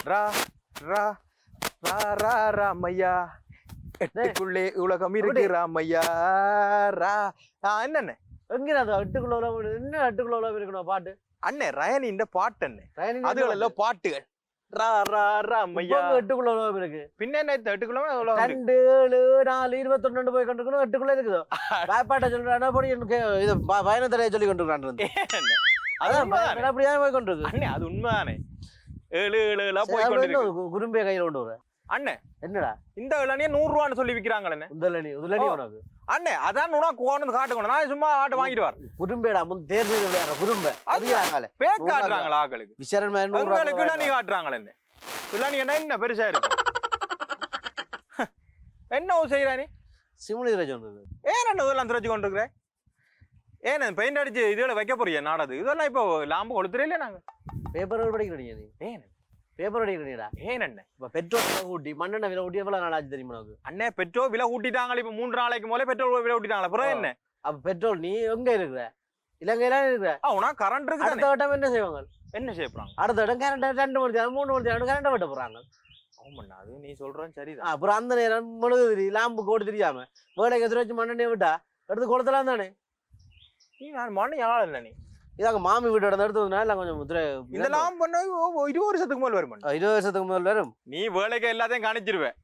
ரா ரா ரா ரா ராமையா எட்டுக்குள்ளே உலகம் இருக்கு ராமையா ரா என்னண்ணே எங்க எட்டுக்குள்ள என்ன எட்டுக்குள்ள இருக்கணும் பாட்டு அண்ணே ரயனி இந்த பாட்டு அண்ணே அதுகளெல்லாம் பாட்டுகள் ரா ரா ராமையா எட்டுக்குள்ள இருக்கு பின்ன என்ன எட்டுக்குள்ள 2 7 4 21 போய் கொண்டிருக்கணும் எட்டுக்குள்ள இருக்குதோ பாப்பாட்ட சொல்றான் போய் இது பயணத்தலையை சொல்லி கொண்டிருக்கான் அதான் அப்படியே போய் கொண்டிருக்கு அண்ணே அது உண்மைதானே 7 7 போய் கொண்டிருக்கு குறும்பிய கையில கொண்டு வர அண்ணே என்னடா இந்த இளநிய 100 ரூபான்னு சொல்லி விக்கிறாங்களே உதலனி உனக்கு அண்ணே அதான் உனக்கு கொண்டு காட்டுக்கணும் நான் சும்மா ஆட்டு வாங்கிட்டு வரேன் குறும்பேடா முன் தேர்வு விளையாடுற குறும்பை அதுறாங்களே பேக் காட்டுறாங்களா ஆக்களுக்கு விசரன் மேன் உங்களுக்கு இளநீ காட்டுறாங்களே இளநீ என்ன பெருசா இருக்கு என்ன செய்யறா நீ சிமுலிர சொன்னது ஏன் என்ன இதெல்லாம் திரைச்சு கொண்டு இருக்கிறேன் ஏன் பெயிண்ட் அடிச்சு இதுல வைக்க போறியா நாடது இதெல்லாம் இப்போ லாம்பு கொடுத்துறே இல்லையா நாங்க பேப்பர் படிக்கிறீங்க நீ ஏன் பேப்பர் அடிக்கிறீடா ஏன் என்ன இப்ப பெட்ரோல் விலை கூட்டி மண்ணெண்ண விலை கூட்டி எவ்வளவு நாள் ஆச்சு தெரியுமா உனக்கு அண்ணே பெட்ரோல் விலை கூட்டிட்டாங்களே இப்ப 3 நாளைக்கு முதல்ல பெட்ரோல் விலை கூட்டிட்டாங்களா அப்புறம் என்ன அப்ப பெட்ரோல் நீ எங்க இருக்கிற இலங்கையில இருக்கிற உனக்கு கரண்ட் இருக்கு அடுத்த வட்டம் என்ன செய்வாங்க என்ன செய்யறாங்க அடுத்த வட்டம் கரண்ட் 2 மணி 3 மணி கரண்ட் வெட்ட போறாங்க ஆமாண்ணா அது நீ சொல்றேன் சரிதான் அப்புறம் அந்த நேரம் மெழுகுதிரி லாம்பு கோடு தெரியாம வேலைக்கு எதிர வச்சு மண்ணெண்ணெய் விட்டா எடுத்து கொடுத்தலாம் தானே நீ நான் மண்ணு யாரும் இல்லை நீ இதாங்க மாமி வீட்டோட எடுத்ததுனால கொஞ்சம் இதெல்லாம் பண்ண 20 வருஷத்துக்கு மேல வரும் 20 வருஷத்துக்கு மேல வரும் நீ வேலைக்கு எல்லாத்தையும் காணிச்சிருவேன்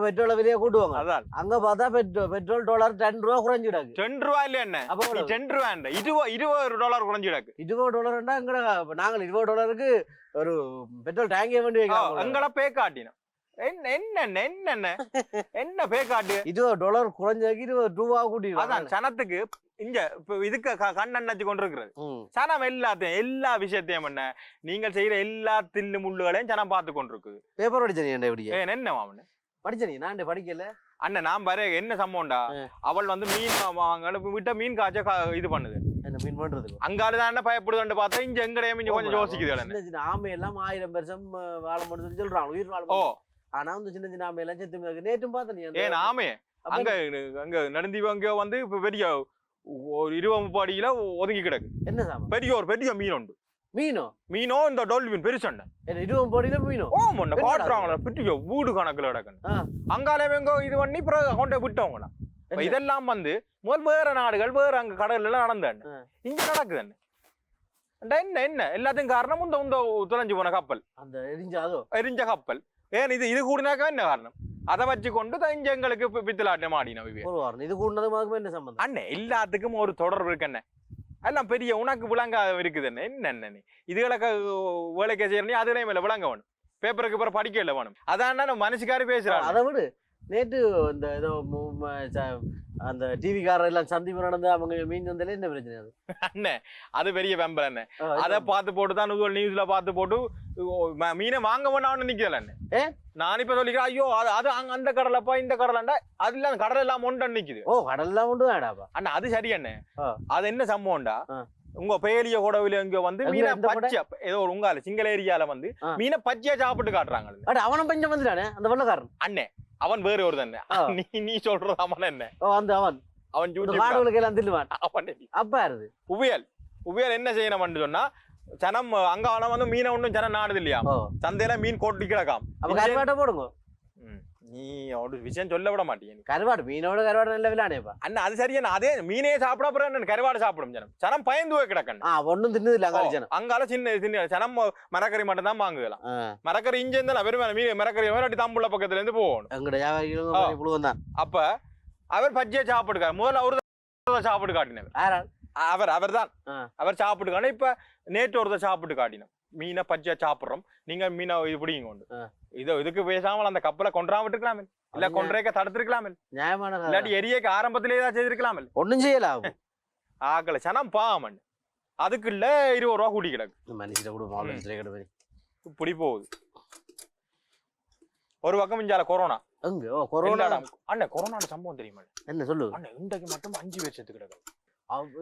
பெட்ரோல வெளியே கூட்டுவாங்க அங்க பார்த்தா பெட்ரோல் டாலர் $10 குறைஞ்சிடாது $10 இல்ல என்ன $10 குறைஞ்சிடாது $20 எங்கட நாங்கள் $20 ஒரு பெட்ரோல் டேங்கே வேண்டி வைக்கலாம் எங்களை பே காட்டினோம் என்ன பே காட்டு $20 குறைஞ்சாக்கி $2 கூட்டி அதான் சனத்துக்கு இங்க இதுக்கு கண்ணச்சு கொண்டிருக்கிறது சனம் எல்லா விஷயத்தையும் என்ன நீங்கள் செய்யற எல்லா தில்லு முள்ளுகளையும் சனம் பார்த்து கொண்டிருக்கு பேப்பர் படிச்சேன் என்ன மாமன் படிச்சேன் நான் படிக்கல அண்ணன் நான் பாரு என்ன சம்பவம்டா அவள் வந்து மீன் விட்ட மீன் காய்ச்ச இது பண்ணுது மீன் பண்றது அங்காலதான் பயப்படுதுன்னு பார்த்தா இங்க எங்கடையும் கொஞ்சம் யோசிக்குது ஆமை எல்லாம் 1000 வருஷம் வாழ முடியுதுன்னு சொல்றாங்க உயிர் வாழ ஆனா வந்து சின்ன சின்ன ஆமை எல்லாம் செத்து நேற்றும் பார்த்தேன் ஏன் ஆமே அங்க அங்க நடந்தி அங்க வந்து இப்ப பெரிய ஒரு 20-30 அடியில ஒதுங்கி கிடக்கு என்ன பெரிய மீன் உண்டு மீனோ இந்த டால்பின் பெருசண்டை 20 அடியில மீனோ காட்டுறாங்களா பெரிய வீடு கணக்குல கிடக்கு அங்காலே எங்க இது பண்ணி கொண்டு விட்டவங்களா இதெல்லாம் வந்து முதல் வேற நாடுகள் வேற அங்க கடல்ல எல்லாம் நடந்தாண்டு இங்க நடக்குது என்ன எல்லாத்தையும் காரணம் இந்த தொலைஞ்சு போன கப்பல் அந்த எரிஞ்ச கப்பல் ஏன் இது கூடினாக்கா என்ன காரணம் அதை வச்சு கொண்டு எங்களுக்கு பித்தலாட்டம் ஆடினோம் இது கூடதுக்கு என்ன சம்பந்தம் அண்ணே எல்லாத்துக்கும் ஒரு தொடர்பு இருக்கு என்ன எல்லாம் பெரிய உனக்கு விளங்க இருக்குது என்ன நீ இதுகளுக்கு வேலைக்கு செய்யறீ அதுலயும் இல்ல விளங்க வேணும் பேப்பருக்கு பிறகு படிக்க இல்லை வேணும் அதான் மனுஷக்காரி பேசுறாங்க அதை விடு நேற்று இந்த ஏதோ அந்த டிவிக்காரர் எல்லாம் சந்திப்பு நடந்து அவங்க மீன் வந்தாலே என்ன பிரச்சனை அது அண்ணே அது பெரிய வெம்பல் அண்ணே அதை பார்த்து போட்டு தான் நியூஸ்ல பார்த்து போட்டு மீனை வாங்க வேணாம்னு நிக்கல அண்ணே நான் இப்ப சொல்லிக்கிறேன் ஐயோ அது அந்த கடலப்பா இந்த கடலாண்டா அது இல்ல அந்த கடல் எல்லாம் ஒன்று நிக்குது கடல் எல்லாம் ஒன்று வேண்டாப்பா அண்ணா அது சரி அண்ணே அது என்ன சம்பவம்டா உங்க பேலிய கொடவுல இங்க வந்து மீனை பச்சை ஏதோ ஒரு உங்கால சிங்கள ஏரியால வந்து மீனை பச்சையா சாப்பிட்டு காட்டுறாங்க அவனும் பஞ்சம் வந்துட்டானே அந்த வெள்ளக்காரன் அண்ணே அவன் வேற ஒரு தானே நீ சொல்றது அவன் என்ன அவன் உபயல் என்ன செய்யணும் சொன்னா சனம் அங்க வந்து மீனை ஒண்ணும் ஜனம் நாடுது இல்லையா சந்தையில மீன் கொட்டி கிடக்காம் கருவாட்டை போடுங்க நீ ஒரு விஷயம் சொல்ல விட மாட்டேன் கருவாடு மீனோட கருவாடு நல்ல விளையாடேப்பா அண்ணா அது சரியா அதே மீனே சாப்பிட அப்புறம் கருவாடு சாப்பிடும் ஜனம் சனம் பயந்து போய் கிடக்கணும் ஒன்னும் தின்னது இல்ல அங்கால சின்ன சனம் மரக்கறி மட்டும் தான் வாங்குகலாம் மரக்கறி இஞ்சி இருந்தா வெறும் மீன் மரக்கறி வேறாட்டி தம்புள்ள பக்கத்துல இருந்து போகணும் அப்ப அவர் பச்சையா சாப்பிடுக்காரு முதல்ல அவரு சாப்பிட்டு காட்டினவர் அவர் தான் அவர் சாப்பிட்டு காணும் இப்ப நேற்று ஒருத்தர் சாப்பிட்டு காட்டினோம் மீனை பச்சையா சாப்பிடுறோம் நீங்க மீனை இது பிடிங்க கொண்டு இதுக்கு பேசாமல் அந்த கப்பலை கொண்டாம விட்டுருக்கலாமே இல்ல கொன்றேக்க தடுத்திருக்கலாமே நியாயமான இல்லாட்டி எரியக்க ஆரம்பத்திலே தான் செய்திருக்கலாமே ஒன்னும் செய்யலாம் ஆக்கல சனம் பாமன் அதுக்கு இல்ல 20 ரூபா கூடி கிடக்கு மனுஷன் இப்படி போகுது ஒரு பக்கம் இஞ்சால கொரோனா அண்ணே கொரோனா சம்பவம் தெரியுமா என்ன சொல்லு அண்ணே இன்றைக்கு மட்டும் 5 பேர் செத்து கிடக்கு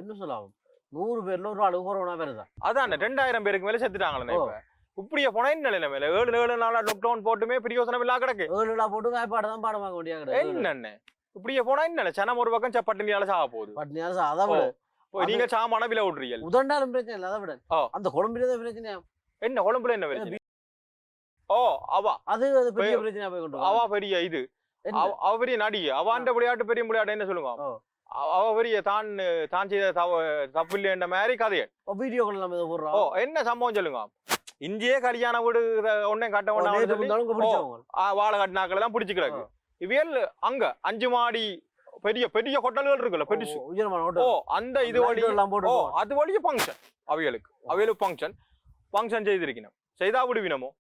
என்ன சொல்லலாம் 100 பேர்ல ஒரு ஆளு கொரோனா பேருதா அதான் 2000 பேருக்கு மேல செத்துட்டாங்களே இப்ப இப்படியே போனா என்ன நிலைமையில 7 நாளா லாக்டவுன் போட்டுமே பிரயோசனம் இல்லா கிடக்கு 7 நாள் போட்டு பாடம் பாடம் வாங்க வேண்டிய என்ன இப்படியே போனா என்ன சனம் ஒரு பக்கம் பட்டினியால சாக போகுது பட்டினியால அதை விட நீங்க சாமான விலை விடுறீங்க உதண்டாலும் பிரச்சனை இல்லை அதை விட அந்த குழம்புல பிரச்சனை என்ன கொழும்புல என்ன பிரச்சனை? ஓ அவா அது பெரிய பிரச்சனை போய் கொண்டு அவா பெரிய இது அவ பெரிய நடிகை அவாண்ட விளையாட்டு பெரிய விளையாட்டு என்ன சொல்லுங்க அவ பெரிய தான் செய்த தப்பு இல்லைன்ற மாதிரி கதையை வீடியோக்கள் நம்ம போடுறோம். ஓ என்ன சம்பவம் சொல்லுங்க. இந்தியே கல்யாண வீடு ஒன்னே கட்ட வாழை கட்டினாக்கள் எல்லாம் பிடிச்சிக்கிறாங்க. இவியல் அங்க 5 மாடி பெரிய பெரிய ஹோட்டல்கள் இருக்குல்ல பெருசு. ஓ அந்த இது வழி அது வழிய ஃபங்க்ஷன் அவியலுக்கு ஃபங்க்ஷன் செய்திருக்கணும். செய்தா விடுவினமோ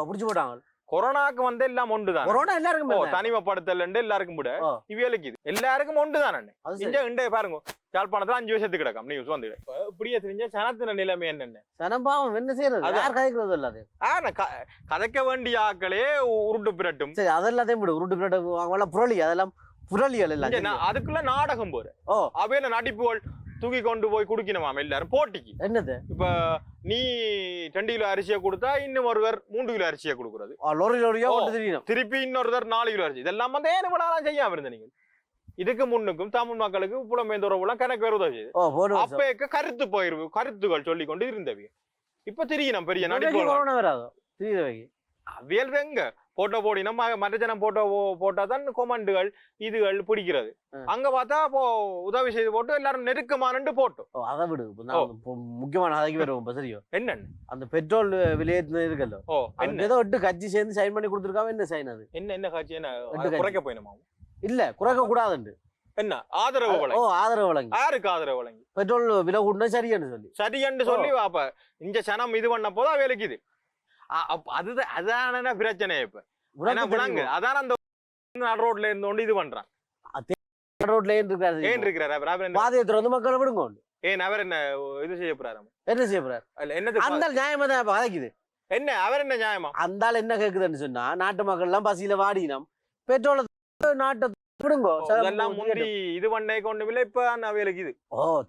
பிடிச்சு போட்டாங்க. கொரோனாக்கு வந்து எல்லாம் ஒன்றுதான். கொரோனா எல்லாருக்கும் தனிமைப்படுத்தல் எல்லாருக்கும் விட இவியலுக்கு இது எல்லாருக்கும் ஒன்றுதான். இண்டே பாருங்க யாழ்ப்பாணத்துல 5 வருஷத்துக்கு கிடக்கும் நியூஸ் வந்து இப்படியே தெரிஞ்ச சனத்தின நிலைமை என்னென்ன சனம்பாவம் என்ன செய்யறது யார் கதைக்கிறது இல்லாது கதைக்க வேண்டிய ஆக்களே உருட்டு பிரட்டும். சரி அதெல்லாத்தையும் விடு உருட்டு பிரட்டு புரளி அதெல்லாம் புரளிகள் எல்லாம் அதுக்குள்ள நாடகம் போற அவையில நடிப்புகள் தூக்கி கொண்டு போய் குடுக்கணுமாம் எல்லாரும் போட்டிக்கு. என்னது இப்ப நீ 2 கிலோ அரிசியை கொடுத்தா இன்னும் ஒருவர் 3 கிலோ அரிசியை கொடுக்குறது திருப்பி இன்னொருவர் 4 கிலோ அரிசி இதெல்லாம் வந்து ஏன் இவ்வளவு செய்யாம இருந்த நீங்க இதுக்கு முன்னுக்கும் தமிழ் மக்களுக்கு புலம்பெயர்ந்தோரெல்லாம் கணக்கு வேறு உதவி செய்யுது. அப்ப கருத்துகள் சொல்லி கொண்டு இருந்தவை இப்ப தெரியணும் பெரிய நடிப்பு அவியல் எங்க போட்டோ போடினா மற்ற ஜனம் போட்டா தான் கொமெண்டுகள் இதுகள் பிடிக்கிறது. அங்க பார்த்தா அப்போ உதவி செய்து போட்டு எல்லாரும் நெருக்கமானு போட்டோம். அதை விடு முக்கியமான அதைக்கு வருவோம் சரியோ என்னன்னு அந்த பெட்ரோல் விலையேற்ற இருக்குல்ல ஏதோ 8 கட்சி சேர்ந்து சைன் பண்ணி கொடுத்துருக்காங்க. என்ன சைன் அது என்ன காட்சி என்ன குறைக்க போயினுமா? இல்ல குறைக்க கூடாதுண்டு என்ன ஆதரவு வழங்கி ஆதரவு வழங்கி யாருக்கு ஆதரவு வழங்கி பெட்ரோல் விலை கூட்டினா சரியன்னு சொல்லி அப்ப இந்த சனம் இது பண்ண போதா வேலைக்கு இது அதுதான் அதான பிரச்சனை. இப்ப அதான் அந்த ரோட்ல இருந்தோண்டு இது பண்றான் ரோட்ல ஏன் இருக்கிறாரு பாதயத்துல வந்து மக்களை விடுங்க ஏன் அவர் என்ன இது செய்ய போறாரு என்ன செய்ய போறாரு என்ன அந்த நியாயமா தான் கதைக்குது என்ன அவர் என்ன நியாயமா அந்த என்ன கேக்குதுன்னு சொன்னா நாட்டு மக்கள் எல்லாம் பசியில வாடினோம் பெட்ரோல் நாட்டை விடுங்க எல்லாம் முந்தி இது பண்ணே கொண்டு இல்லை இப்ப அவைகளுக்கு இது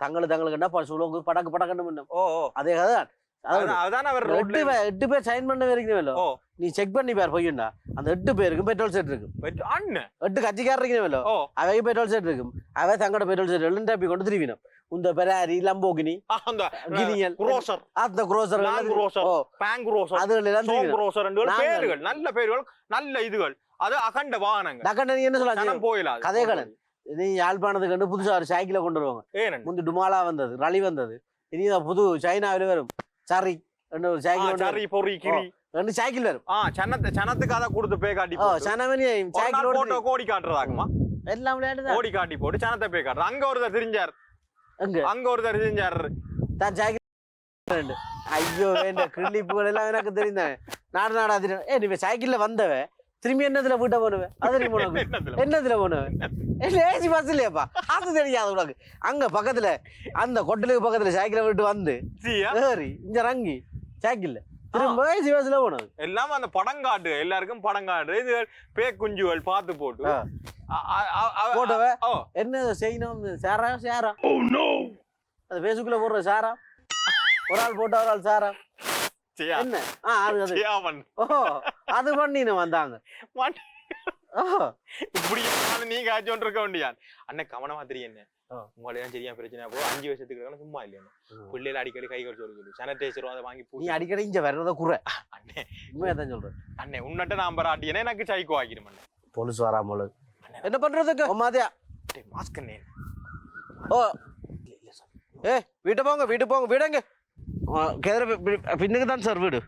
தங்களுக்கு என்ன சொல்லுவாங்க படக்கு படக்கணும் அதே கதை அதான் அவர் 8 பேர் சைன் பண்ண வரைக்கும் நீ செக் பண்ணி பார் போய்டா அந்த 8 பேருக்கு பெட்ரோல் செட் இருக்கும் 8 கட்சிக்காரர் இருக்கீங்களோ அவைக்கு பெட்ரோல் செட் இருக்கும் அவை தங்களோட பெட்ரோல் செட் எல்லாம் டப்பி கொண்டு திருவினோம் இந்த பெராரி லம்போகினி கினியல் அந்த குரோசர் பேர்கள் நல்ல பேர்கள் நல்ல இதுகள் அது அகண்ட வாகனங்கள் அகண்ட நீ என்ன சொல்ல போயிடலாம் கதைகள் நீ யாழ்ப்பாணத்துக்கு கண்டு புதுசா ஒரு சைக்கிளை கொண்டு வருவாங்க முந்தி டுமாலா வந்தது ரலி வந்தது இனி புது சைனாவில வரும் சரி சைக்கிள் வரும் சனத்துக்கு அதை கொடுத்து பே காட்டி கோடி காட்டுறதாக்குமா எல்லாம் விளையாட்டு கோடி காட்டி போட்டு சனத்தை பே காட்டுறது. அங்க ஒருத்தர் தெரிஞ்சார் அங்க ஒருத்தர் தெரிஞ்சார் தான் சைக்கிள் ஐயோ வேண்ட கிளிப்புகள் எல்லாம் எனக்கு தெரிந்தானே நாடு நாடா தெரியும் நீ சைக்கிள்ல வந்தவ திரும்பி என்னதுல வீட்டை போனவன் அது என்னதுல போனவன் ஏசி பஸ் இல்லையாப்பா அது தெரியாது உனக்கு. அங்க பக்கத்துல அந்த கொட்டலுக்கு பக்கத்துல சைக்கிளை விட்டு வந்து ஏறி இங்க ரங்கி சைக்கிள்ல திரும்ப ஏசி பஸ்ல போனது எல்லாம் அந்த படம் காட்டு எல்லாருக்கும் படம் காட்டு இது பே குஞ்சுகள் பார்த்து போட்டு போட்டவ என்ன செய்யணும் சேரா அது பேசுக்குள்ள போடுற சாரா ஒரு ஆள் போட்ட ஒரு ஆள் சாரா என்ன அது பண்ணினு வந்தாங்க இப்படி நீங்க ஆச்சோன்னு இருக்க வேண்டியான் அண்ணன் கவனமா தெரியும் என்ன உங்களையும் சரியா பிரச்சனை போ 5 வருஷத்துக்கு சும்மா இல்லையா பிள்ளைல அடிக்கடி கை கழிச்சு சொல்லு சானிடைசரும் அதை வாங்கி நீ அடிக்கடி இங்க வர்றத குறை அண்ணே உண்மையதான் சொல்றேன் அண்ணே உன்னட்ட நான் பராட்டியனே எனக்கு சைக்கோ ஆகிடும் அண்ணே போலீஸ் வராமல என்ன பண்றதுக்கு மாதியா மாஸ்க் அண்ணே வீட்டு போங்க வீடுங்க பின்னுக்கு தான் சார் வீடு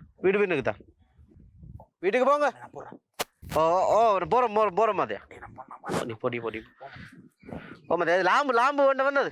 பின்னுக்கு தான் வீட்டுக்கு போங்க போறோம் மாதிரியா நீ பொடி மாதிரியா லாம்பு வேண்ட வந்தது